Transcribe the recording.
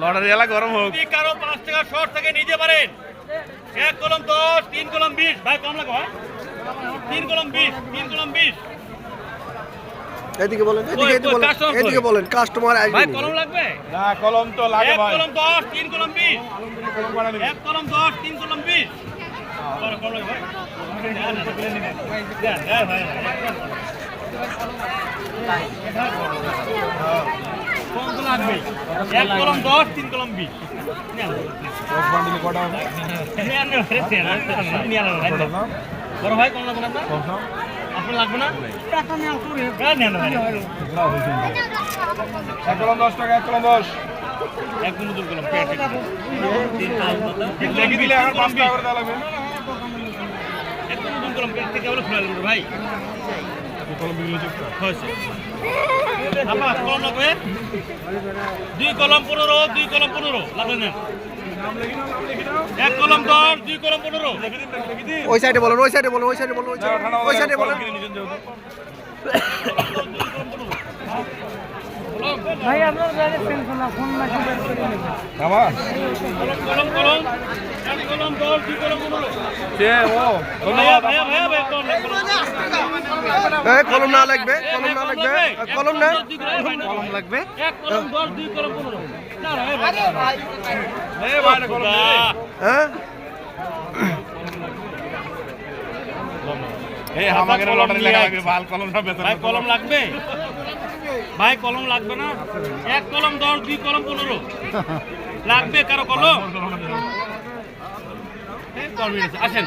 Lottery এলা গরম হোক। যদি কারো 5 টাকা শর্ট থেকে নিতে পারেন, 1 কলম 10, 3 কলম 20। ভাই কম লাগবে ভাই, 3 কলম 20, 3 কলম 20। এদিকে বলেন, এদিকে বলেন, কাস্টমার আসবে। ভাই কলম লাগবে? না কলম তো লাগে 1 ভাই। কলম 10, 3 কলম 20। 1 কলম 10, 3 কলম 20। কলম লাগবে ভাই? দেন ভাই। কলম লাগবে 1 কলম 10, 3 কলম 20। 10 বান্ডিলে কটা হবে? বড় ভাই কলম লাগবে না আপনার? আপনার লাগবে না? নেন ভাই। 1 কলম 10 টাকা, 1 কলম 10। এক গুণ 2 কলম পেট লেগে দিলে এখন 5 টাকা করে দেওয়া লাগবে। এক গুণ 2 কলম পেট থেকে বলে খোলা লাগবে ভাই। কলম বিক্রি হচ্ছে হয়েছে আমার কলম লাগবে 2 কলম 15, 2 কলম 15 লাগবে না। 1 কলম 10, 2 কলম 15। ওই সাইডে বলেন, ওই সাইডে বলেন, ওই সাইডে বলেন, ওই সাইডে বলেন। ভাই আপনার ব্যাগে টেনশন না, ফোন না করে আমার কলম কলম 1 কলম 10, 2 কলম 15। সে ও ভাইয়া কলম কলম না লাগবে, কলম না লাগবে, কলম না। কলম লাগবে 1 কলম 10, 2 কলম 15। না ভাই এই ভাই কলম দে। হ্যাঁ এই আমাদের লটারি লাগা লাগবে, ভাল কলম না বেতন। ভাই কলম লাগবে? ভাই কলম লাগবে না? 1 কলম 10, 2 কলম 15 লাগবে কারো কলম? আসেন।